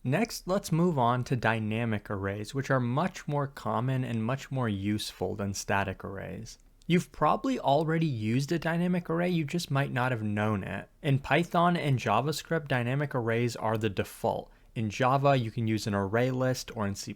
Next, let's move on to dynamic arrays, which are much more common and much more useful than static arrays. You've probably already used a dynamic array, you just might not have known it. In Python and JavaScript, dynamic arrays are the default. In Java, you can use an array list, or in C++,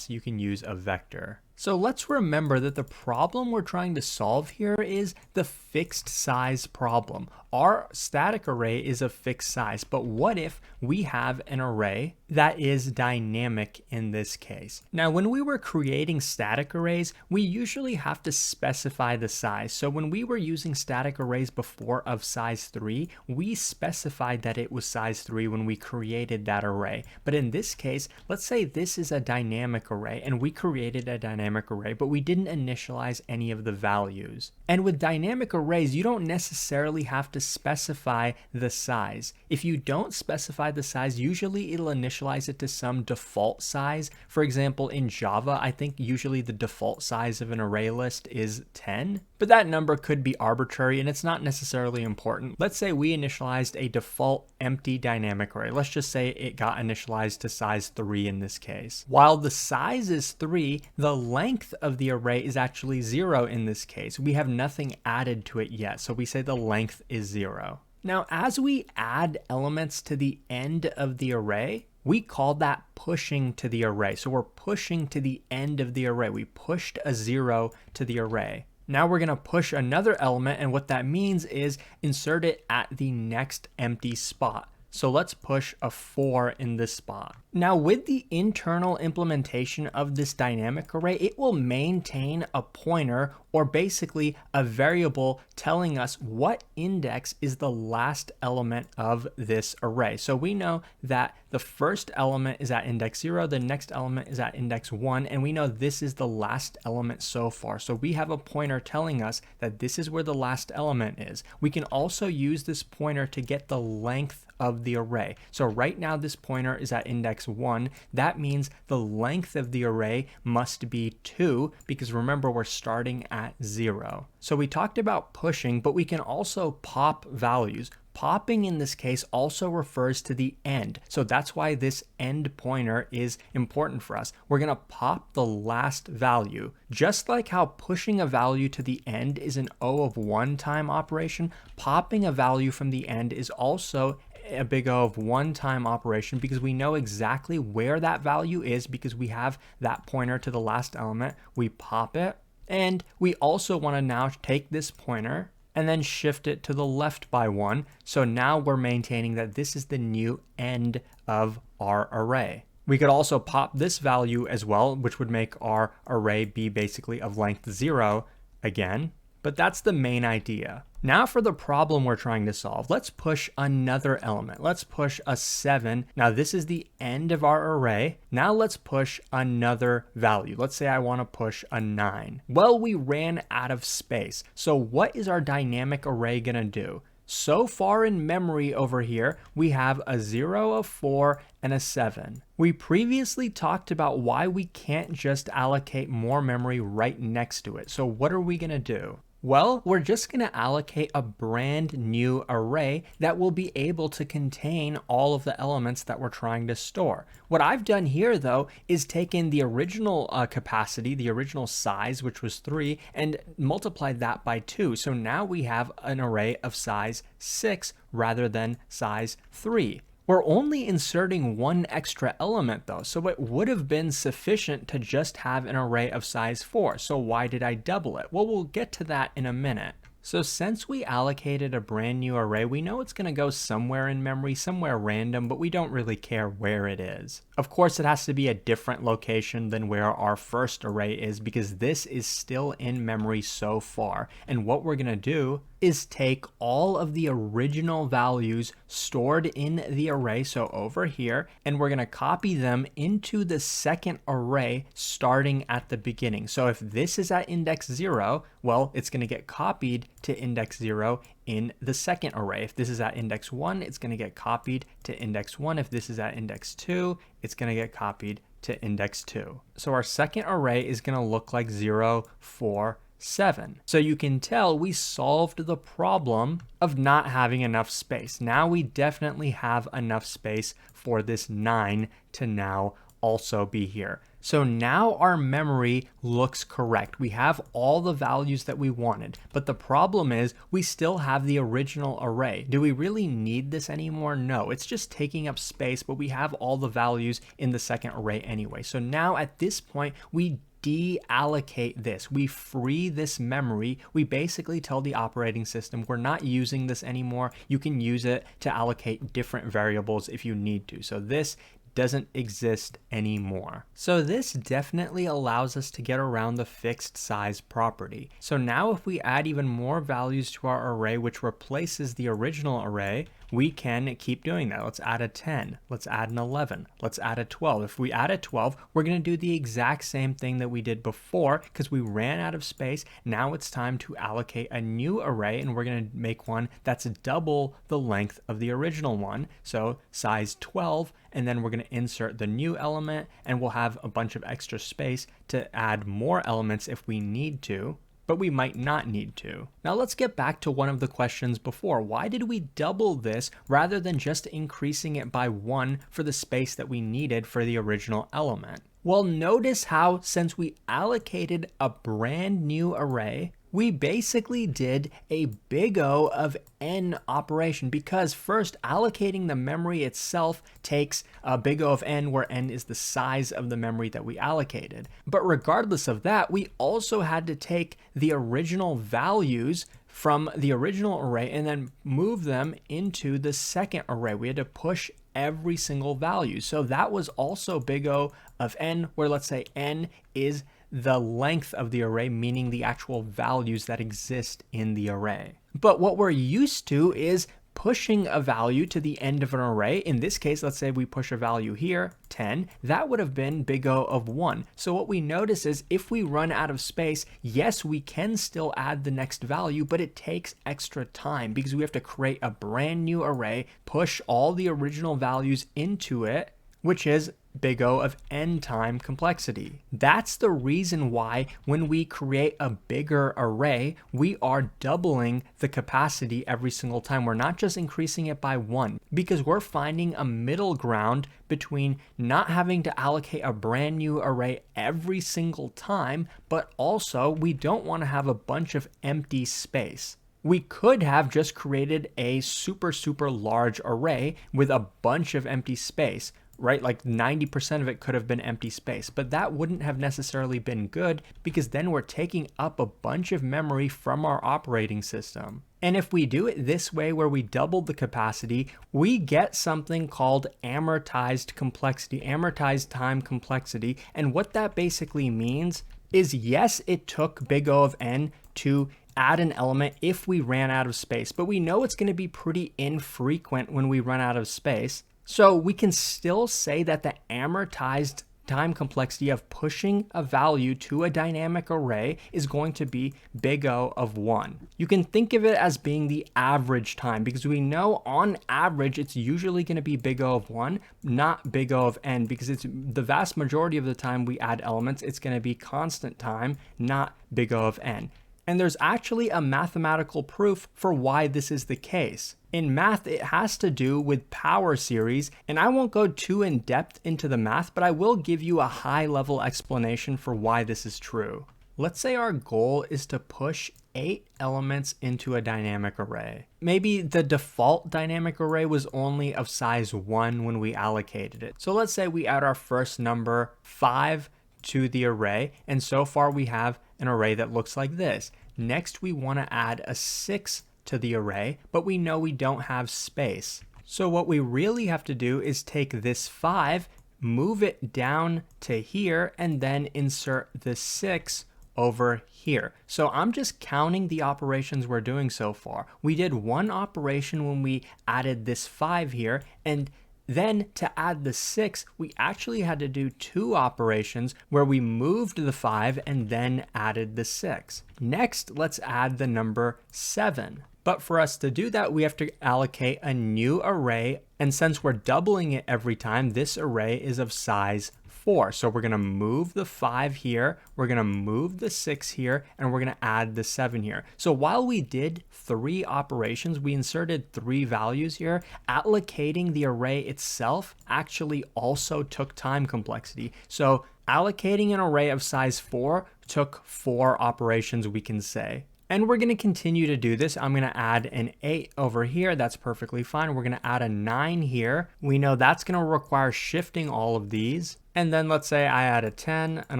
you can use a vector. So let's remember that the problem we're trying to solve here is the fixed size problem. Our static array is a fixed size, but what if we have an array that is dynamic in this case? Now, when we were creating static arrays, we usually have to specify the size. So when we were using static arrays before of size 3, we specified that it was size 3 when we created that array. But in this case, let's say this is a dynamic array and we created a dynamic array, but we didn't initialize any of the values. And with dynamic arrays, you don't necessarily have to specify the size. If you don't specify the size, usually it'll initialize it to some default size. For example, in Java, I think usually the default size of an array list is 10, but that number could be arbitrary and it's not necessarily important. Let's say we initialized a default empty dynamic array. Let's just say it got initialized to size 3 in this case. While the size is 3, the length of the array is actually 0 in this case. We have nothing added to it yet, so we say the length is 0. Now, as we add elements to the end of the array, we call that pushing to the array. So we're pushing to the end of the array. We pushed a 0 to the array. Now we're going to push another element, and what that means is insert it at the next empty spot. So let's push a 4 in this spot. Now with the internal implementation of this dynamic array, it will maintain a pointer, or basically a variable telling us what index is the last element of this array. So we know that the first element is at index 0, the next element is at index 1, and we know this is the last element so far. So we have a pointer telling us that this is where the last element is. We can also use this pointer to get the length of the array. So right now this pointer is at index 1. That means the length of the array must be 2, because remember we're starting at 0. So we talked about pushing, but we can also pop values. Popping in this case also refers to the end. So that's why this end pointer is important for us. We're going to pop the last value. Just like how pushing a value to the end is an O of 1 time operation, popping a value from the end is also a big O of 1 time operation, because we know exactly where that value is because we have that pointer to the last element. We pop it, and we also want to now take this pointer and then shift it to the left by 1. So now we're maintaining that this is the new end of our array. We could also pop this value as well, which would make our array be basically of length 0 again. But that's the main idea. Now for the problem we're trying to solve, let's push another element. Let's push a 7. Now this is the end of our array. Now let's push another value. Let's say I want to push a 9. Well, we ran out of space. So what is our dynamic array going to do? So far in memory over here, we have a 0, a 4, and a 7. We previously talked about why we can't just allocate more memory right next to it. So what are we going to do? Well, we're just going to allocate a brand new array that will be able to contain all of the elements that we're trying to store. What I've done here, though, is taken the original capacity, the original size, which was 3, and multiplied that by 2. So now we have an array of size 6 rather than size 3. We're only inserting one extra element though, so it would have been sufficient to just have an array of size 4. So why did I double it? Well, we'll get to that in a minute. So since we allocated a brand new array, we know it's going to go somewhere in memory, somewhere random, but we don't really care where it is. Of course, it has to be a different location than where our first array is, because this is still in memory so far. And what we're going to do is take all of the original values stored in the array, so over here, and we're going to copy them into the second array starting at the beginning. So if this is at index 0, well, it's going to get copied to index 0 in the second array. If this is at index 1, it's going to get copied to index 1. If this is at index 2, it's going to get copied to index 2. So our second array is going to look like 0, 4, 7. So you can tell we solved the problem of not having enough space. Now we definitely have enough space for this 9 to now also be here. So now our memory looks correct. We have all the values that we wanted, but the problem is we still have the original array. Do we really need this anymore? No, it's just taking up space, but we have all the values in the second array anyway. So now at this point, we deallocate this. We free this memory. We basically tell the operating system we're not using this anymore. You can use it to allocate different variables if you need to. So this doesn't exist anymore. So this definitely allows us to get around the fixed size property. So now if we add even more values to our array, which replaces the original array, we can keep doing that. Let's add a 10. Let's add an 11. Let's add a 12. If we add a 12, we're going to do the exact same thing that we did before because we ran out of space. Now it's time to allocate a new array, and we're going to make one that's double the length of the original one. So size 12, and then we're going to insert the new element, and we'll have a bunch of extra space to add more elements if we need to, but we might not need to. Now let's get back to one of the questions before. Why did we double this rather than just increasing it by 1 for the space that we needed for the original element? Well, notice how since we allocated a brand new array, we basically did a big O of n operation, because first allocating the memory itself takes a big O of n, where n is the size of the memory that we allocated. But regardless of that, we also had to take the original values from the original array and then move them into the second array. We had to push every single value. So that was also big O of n, where let's say n is the length of the array, meaning the actual values that exist in the array. But what we're used to is pushing a value to the end of an array. In this case, let's say we push a value here, 10, that would have been big O of 1. So what we notice is if we run out of space, yes, we can still add the next value, but it takes extra time because we have to create a brand new array, push all the original values into it, which is big O of n time complexity. That's the reason why when we create a bigger array, we are doubling the capacity every single time. We're not just increasing it by 1, because we're finding a middle ground between not having to allocate a brand new array every single time, but also we don't want to have a bunch of empty space. We could have just created a super large array with a bunch of empty space, right? Like 90% of it could have been empty space, but that wouldn't have necessarily been good because then we're taking up a bunch of memory from our operating system. And if we do it this way, where we double the capacity, we get something called amortized complexity, amortized time complexity. And what that basically means is, yes, it took big O of n to add an element if we ran out of space, but we know it's going to be pretty infrequent when we run out of space. So we can still say that the amortized time complexity of pushing a value to a dynamic array is going to be big O of 1. You can think of it as being the average time, because we know on average it's usually going to be big O of 1, not big O of n, because it's the vast majority of the time we add elements, it's going to be constant time, not big O of n. And there's actually a mathematical proof for why this is the case. In math, it has to do with power series, and I won't go too in depth into the math, but I will give you a high-level explanation for why this is true. Let's say our goal is to push 8 elements into a dynamic array. Maybe the default dynamic array was only of size 1 when we allocated it. So let's say we add our first number 5 to the array, and so far we have an array that looks like this. Next, we want to add a 6 to the array, but we know we don't have space. So what we really have to do is take this 5, move it down to here, and then insert the 6 over here. So I'm just counting the operations we're doing so far. We did one operation when we added this 5 here, and then to add the 6, we actually had to do 2 operations where we moved the 5 and then added the 6. Next, let's add the number 7. But for us to do that, we have to allocate a new array. And since we're doubling it every time, this array is of size 4. So we're going to move the 5 here, we're going to move the 6 here, and we're going to add the 7 here. So while we did 3 operations, we inserted 3 values here, allocating the array itself actually also took time complexity. So allocating an array of size 4 took 4 operations, we can say. And we're going to continue to do this. I'm going to add an 8 over here. That's perfectly fine. We're going to add a 9 here. We know that's going to require shifting all of these. And then let's say I add a 10, an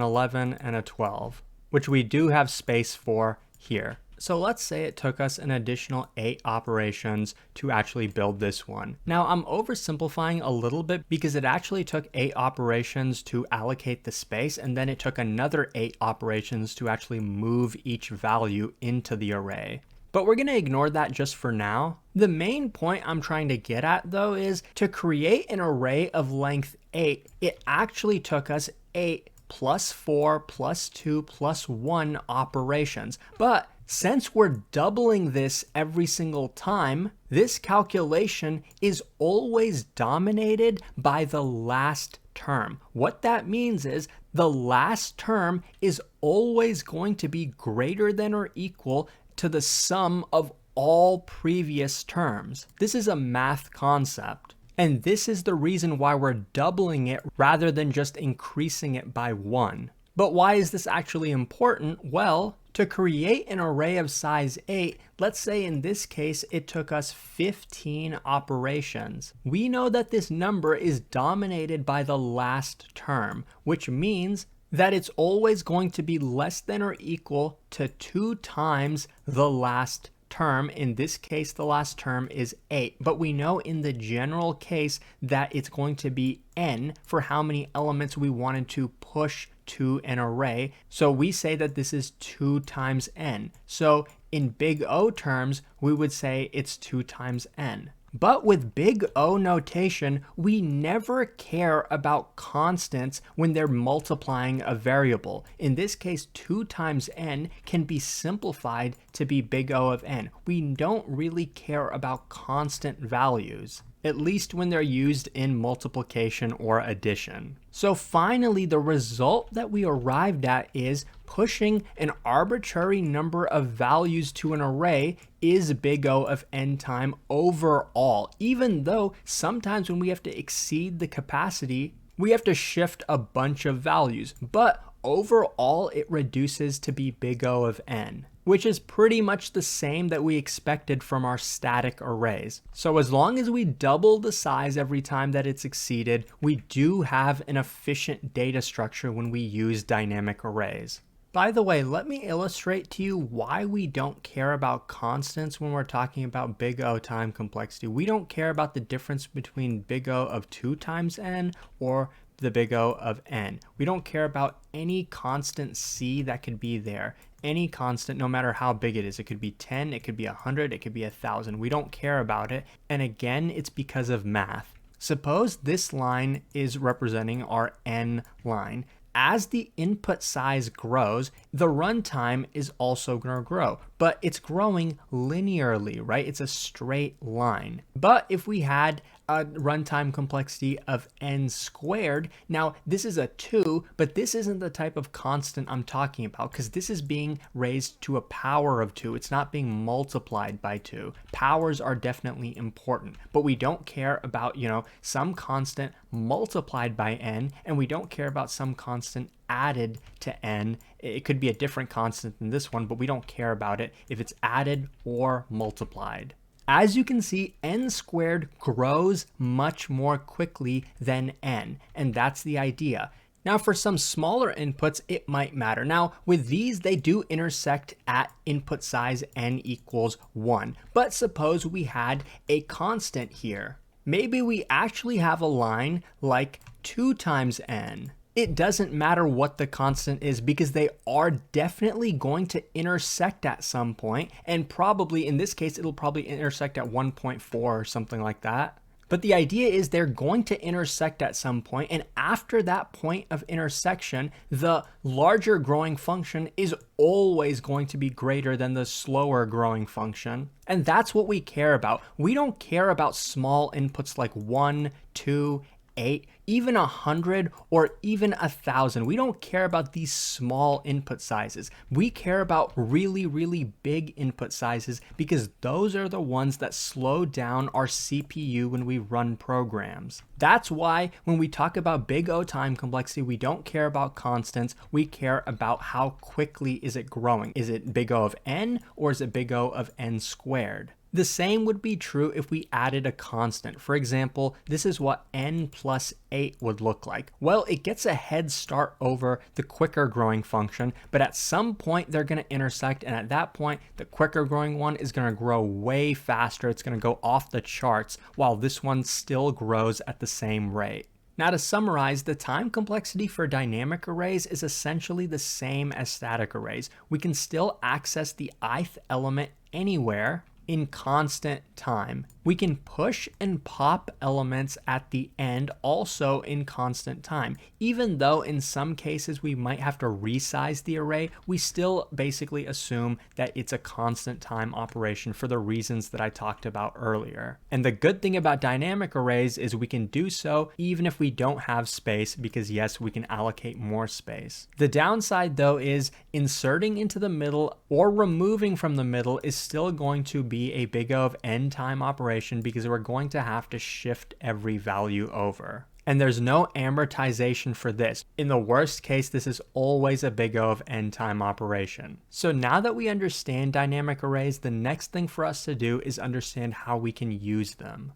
11, and a 12, which we do have space for here. So let's say it took us an additional 8 operations to actually build this one. Now I'm oversimplifying a little bit because it actually took 8 operations to allocate the space, and then it took another 8 operations to actually move each value into the array. But we're going to ignore that just for now. The main point I'm trying to get at though is to create an array of length 8, it actually took us 8 plus 4 plus 2 plus 1 operations. But since we're doubling this every single time, this calculation is always dominated by the last term. What that means is the last term is always going to be greater than or equal to the sum of all previous terms. This is a math concept. And this is the reason why we're doubling it rather than just increasing it by 1. But why is this actually important? Well, to create an array of size 8, let's say in this case it took us 15 operations. We know that this number is dominated by the last term, which means that it's always going to be less than or equal to 2 times the last term. In this case, the last term is 8, but we know in the general case that it's going to be n for how many elements we wanted to push to an array. So we say that this is 2 times n. So in big O terms, we would say it's 2 times n. But with big O notation, we never care about constants when they're multiplying a variable. In this case, 2 times n can be simplified to be big O of n. We don't really care about constant values, at least when they're used in multiplication or addition. So finally, the result that we arrived at is pushing an arbitrary number of values to an array is big O of n time overall, even though sometimes when we have to exceed the capacity, we have to shift a bunch of values. But overall, it reduces to be big O of n, which is pretty much the same that we expected from our static arrays. So as long as we double the size every time that it's exceeded, we do have an efficient data structure when we use dynamic arrays. By the way, let me illustrate to you why we don't care about constants when we're talking about big O time complexity. We don't care about the difference between big O of 2 times n or the big O of n. We don't care about any constant c that could be there. Any constant, no matter how big it is. It could be 10, it could be 100, it could be 1,000. We don't care about it. And again, it's because of math. Suppose this line is representing our n line. As the input size grows, the runtime is also going to grow, but it's growing linearly, right? It's a straight line. But if we had a runtime complexity of n squared, now this is a 2, but this isn't the type of constant I'm talking about because this is being raised to a power of 2. It's not being multiplied by 2. Powers are definitely important, but we don't care about, some constant multiplied by n, and we don't care about some constant added to n. It could be a different constant than this one, but we don't care about it if it's added or multiplied. As you can see, n squared grows much more quickly than n, and that's the idea. Now for some smaller inputs, it might matter. Now with these, they do intersect at input size n equals 1. But suppose we had a constant here. Maybe we actually have a line like 2 times n. It doesn't matter what the constant is because they are definitely going to intersect at some point, and probably in this case it'll probably intersect at 1.4 or something like that. But the idea is they're going to intersect at some point, and after that point of intersection, the larger growing function is always going to be greater than the slower growing function. And that's what we care about. We don't care about small inputs like 1, 2, 8, even 100, or even 1,000. We don't care about these small input sizes. We care about really, really big input sizes because those are the ones that slow down our CPU when we run programs. That's why when we talk about big O time complexity, we don't care about constants. We care about how quickly is it growing. Is it big O of n or is it big O of n squared? The same would be true if we added a constant. For example, this is what n plus 8 would look like. Well, it gets a head start over the quicker growing function, but at some point they're going to intersect, and at that point, the quicker growing one is going to grow way faster. It's going to go off the charts, while this one still grows at the same rate. Now, to summarize, the time complexity for dynamic arrays is essentially the same as static arrays. We can still access the ith element anywhere in constant time. We can push and pop elements at the end also in constant time. Even though in some cases we might have to resize the array, we still basically assume that it's a constant time operation for the reasons that I talked about earlier. And the good thing about dynamic arrays is we can do so even if we don't have space, because yes, we can allocate more space. The downside though is inserting into the middle or removing from the middle is still going to be a big O of n time operation, because we're going to have to shift every value over. And there's no amortization for this. In the worst case, this is always a big O of n time operation. So now that we understand dynamic arrays, the next thing for us to do is understand how we can use them.